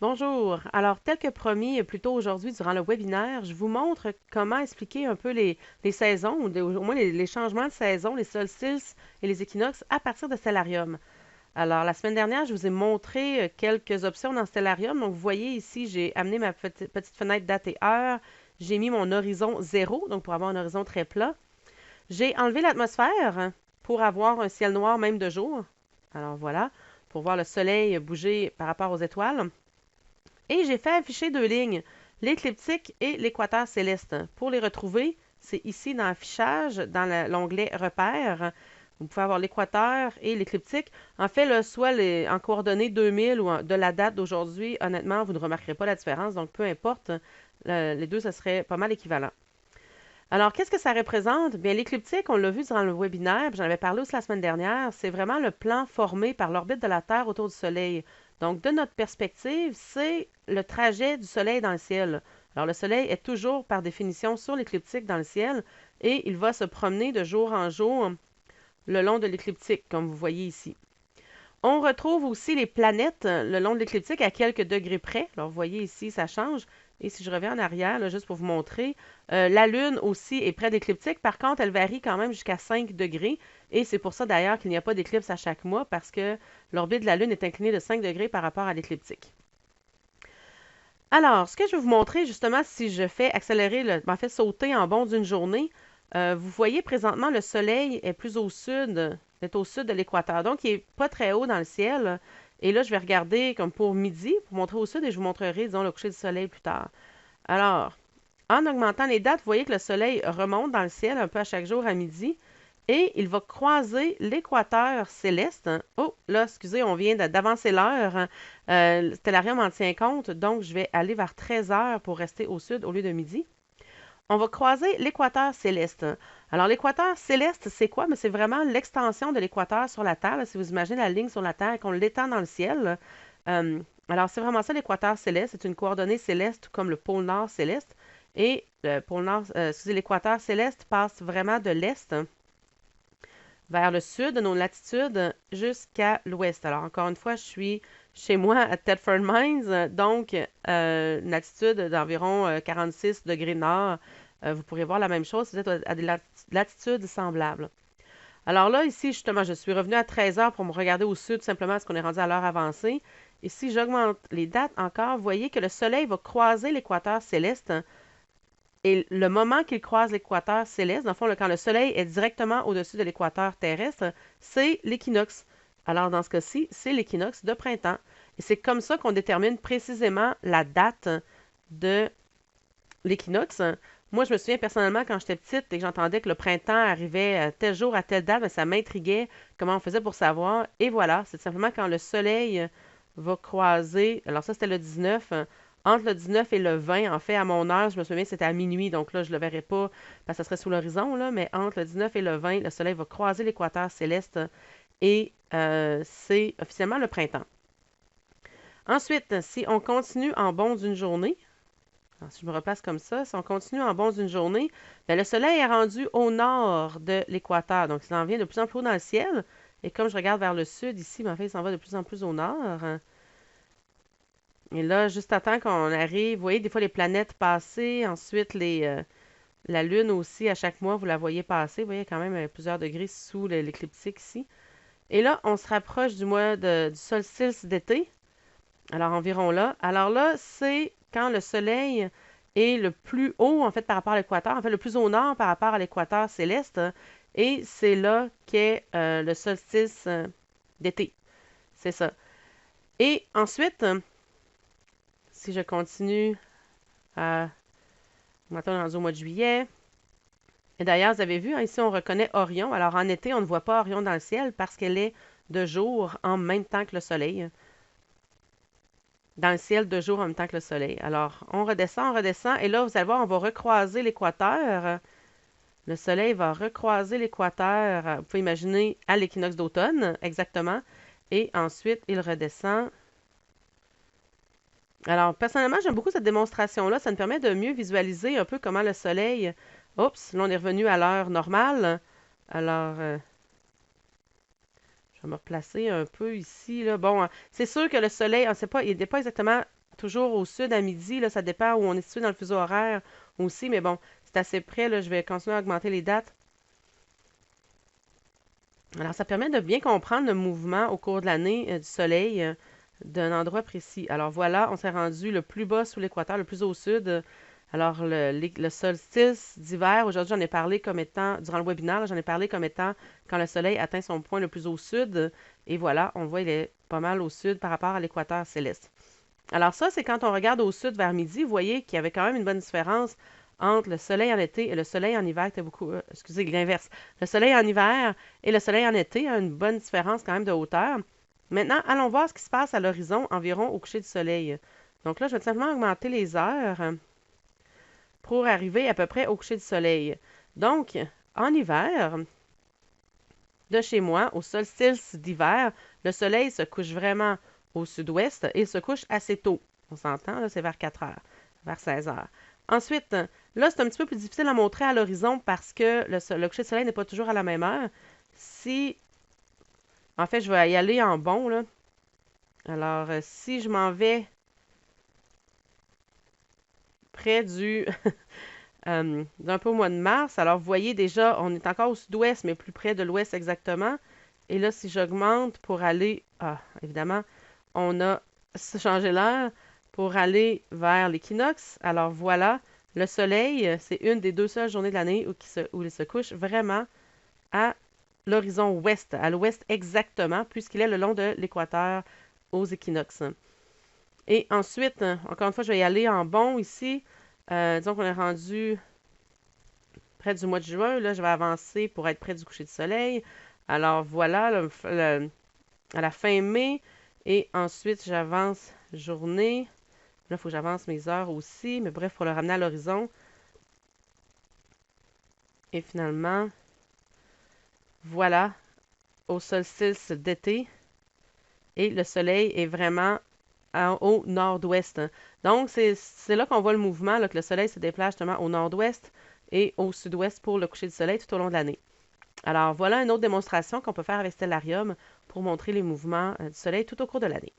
Bonjour. Alors, tel que promis plus tôt aujourd'hui durant le webinaire, je vous montre comment expliquer un peu les saisons, ou au moins les changements de saison, les solstices et les équinoxes à partir de Stellarium. Alors, la semaine dernière, je vous ai montré quelques options dans Stellarium. Donc, vous voyez ici, j'ai amené ma petite fenêtre date et heure. J'ai mis mon horizon 0, donc pour avoir un horizon très plat. J'ai enlevé l'atmosphère pour avoir un ciel noir même de jour. Alors voilà, pour voir le soleil bouger par rapport aux étoiles. Et j'ai fait afficher deux lignes, l'écliptique et l'équateur céleste. Pour les retrouver, c'est ici dans l'affichage, dans l'onglet repères. Vous pouvez avoir l'équateur et l'écliptique. En fait, là, soit en coordonnées 2000 ou de la date d'aujourd'hui, honnêtement, vous ne remarquerez pas la différence. Donc, peu importe, les deux, ce serait pas mal équivalent. Alors, qu'est-ce que ça représente? Bien, l'écliptique, on l'a vu durant le webinaire, puis j'en avais parlé aussi la semaine dernière, c'est vraiment le plan formé par l'orbite de la Terre autour du Soleil. Donc, de notre perspective, c'est le trajet du Soleil dans le ciel. Alors, le Soleil est toujours, par définition, sur l'écliptique dans le ciel et il va se promener de jour en jour le long de l'écliptique, comme vous voyez ici. On retrouve aussi les planètes le long de l'écliptique à quelques degrés près. Alors, vous voyez ici, ça change. Et si je reviens en arrière, là, juste pour vous montrer, la Lune aussi est près de l'écliptique. Par contre, elle varie quand même jusqu'à 5 degrés. Et c'est pour ça d'ailleurs qu'il n'y a pas d'éclipse à chaque mois parce que l'orbite de la Lune est inclinée de 5 degrés par rapport à l'écliptique. Alors, ce que je vais vous montrer justement, si je fais accélérer, en fait sauter en bond d'une journée, vous voyez présentement le Soleil est plus au sud, est au sud de l'équateur, donc il n'est pas très haut dans le ciel. Et là, je vais regarder comme pour midi, pour montrer au sud, et je vous montrerai, disons, le coucher du Soleil plus tard. Alors, en augmentant les dates, vous voyez que le Soleil remonte dans le ciel un peu à chaque jour à midi et il va croiser l'équateur céleste. Oh, là, excusez, on vient d'avancer l'heure. Stellarium en tient compte, donc je vais aller vers 13 heures pour rester au sud au lieu de midi. On va croiser l'équateur céleste. Alors, l'équateur céleste, c'est quoi? Mais c'est vraiment l'extension de l'équateur sur la Terre. Là, si vous imaginez la ligne sur la Terre, qu'on l'étend dans le ciel. Euh, alors, c'est vraiment ça, l'équateur céleste. C'est une coordonnée céleste, tout comme le pôle nord céleste. Et le pôle nord, excusez, l'équateur céleste passe vraiment de l'est vers le sud de nos latitudes jusqu'à l'ouest. Alors, encore une fois, je suis chez moi à Thetford Mines, donc une latitude d'environ 46 degrés nord. Vous pourrez voir la même chose si vous êtes à des latitudes semblables. Alors là, ici, justement, je suis revenue à 13 heures pour me regarder au sud, simplement parce qu'on est rendu à l'heure avancée. Et si j'augmente les dates encore, vous voyez que le Soleil va croiser l'équateur céleste. Et le moment qu'il croise l'équateur céleste, dans le fond, quand le Soleil est directement au-dessus de l'équateur terrestre, c'est l'équinoxe. Alors, dans ce cas-ci, c'est l'équinoxe de printemps. Et c'est comme ça qu'on détermine précisément la date de l'équinoxe. Moi, je me souviens personnellement, quand j'étais petite et que j'entendais que le printemps arrivait à tel jour, à telle date, ben, ça m'intriguait comment on faisait pour savoir. Et voilà, c'est simplement quand le Soleil va croiser, alors ça c'était le 19, entre le 19 et le 20, en fait, à mon heure, je me souviens, c'était à minuit, donc là, je ne le verrai pas parce que ça serait sous l'horizon, là, mais entre le 19 et le 20, le Soleil va croiser l'équateur céleste et c'est officiellement le printemps. Ensuite, si on continue en bond d'une journée, alors, si je me replace comme ça, si on continue en bond d'une journée, bien, le Soleil est rendu au nord de l'équateur, donc il en vient de plus en plus haut dans le ciel. Et comme je regarde vers le sud ici, en fait, il s'en va de plus en plus au nord. Et là, juste à temps qu'on arrive, vous voyez des fois les planètes passer, ensuite la Lune aussi, à chaque mois, vous la voyez passer. Vous voyez quand même plusieurs degrés sous l'écliptique ici. Et là, on se rapproche du mois du solstice d'été. Alors, environ là. Alors là, c'est quand le Soleil est le plus haut, en fait, par rapport à l'équateur, en fait, le plus au nord par rapport à l'équateur céleste. Et c'est là qu'est le solstice d'été. C'est ça. Et ensuite, si je continue à... Maintenant, on est rendu au mois de juillet. Et d'ailleurs, vous avez vu, hein, ici, on reconnaît Orion. Alors, en été, on ne voit pas Orion dans le ciel parce qu'elle est de jour en même temps que le Soleil. Dans le ciel de jour en même temps que le soleil. Alors, on redescend, et là, vous allez voir, on va recroiser l'équateur. Le soleil va recroiser l'équateur, vous pouvez imaginer, à l'équinoxe d'automne, exactement. Et ensuite, il redescend. Alors, personnellement, j'aime beaucoup cette démonstration-là. Ça me permet de mieux visualiser un peu comment le soleil... Oups, là, on est revenu à l'heure normale. Alors, je vais me replacer un peu ici, là. Bon, c'est sûr que le soleil, on sait pas, il n'est pas exactement toujours au sud à midi. Là, ça dépend où on est situé dans le fuseau horaire aussi, mais bon, c'est assez près. Là, je vais continuer à augmenter les dates. Alors, ça permet de bien comprendre le mouvement au cours de l'année du soleil d'un endroit précis. Alors voilà, on s'est rendu le plus bas sous l'équateur, le plus au sud. Alors, le solstice d'hiver, aujourd'hui, j'en ai parlé comme étant, durant le webinaire, là, j'en ai parlé comme étant quand le soleil atteint son point le plus au sud. Et voilà, on voit il est pas mal au sud par rapport à l'équateur céleste. Alors ça, c'est quand on regarde au sud vers midi, vous voyez qu'il y avait quand même une bonne différence entre le soleil en été et le soleil en hiver, qui était beaucoup, excusez, l'inverse. Le soleil en hiver et le soleil en été a une bonne différence quand même de hauteur. Maintenant, allons voir ce qui se passe à l'horizon environ au coucher du soleil. Donc là, je vais tout simplement augmenter les heures pour arriver à peu près au coucher du soleil. Donc, en hiver, de chez moi, au solstice d'hiver, le soleil se couche vraiment au sud-ouest et se couche assez tôt. On s'entend, là, c'est vers 4 heures, vers 16 heures. Ensuite, là, c'est un petit peu plus difficile à montrer à l'horizon parce que le coucher de soleil n'est pas toujours à la même heure. Si, en fait, je vais y aller en bon, là. Alors, si je m'en vais près du d'un peu au mois de mars, alors vous voyez déjà, on est encore au sud-ouest, mais plus près de l'ouest exactement. Et là, si j'augmente pour aller, évidemment, on a changé l'heure pour aller vers l'équinoxe. Alors voilà, le soleil, c'est une des deux seules journées de l'année où il se couche vraiment à l'horizon ouest, à l'ouest exactement, puisqu'il est le long de l'équateur aux équinoxes. Et ensuite, encore une fois, je vais y aller en bon ici. Disons qu'on est rendu près du mois de juin. Là, je vais avancer pour être près du coucher du soleil. Alors voilà, à la fin mai. Et ensuite, j'avance journée. Là, il faut que j'avance mes heures aussi. Mais bref, pour le ramener à l'horizon. Et finalement, voilà, au solstice d'été. Et le soleil est vraiment au nord-ouest. Donc, c'est là qu'on voit le mouvement, là, que le soleil se déplace justement au nord-ouest et au sud-ouest pour le coucher du soleil tout au long de l'année. Alors, voilà une autre démonstration qu'on peut faire avec Stellarium pour montrer les mouvements du soleil tout au cours de l'année.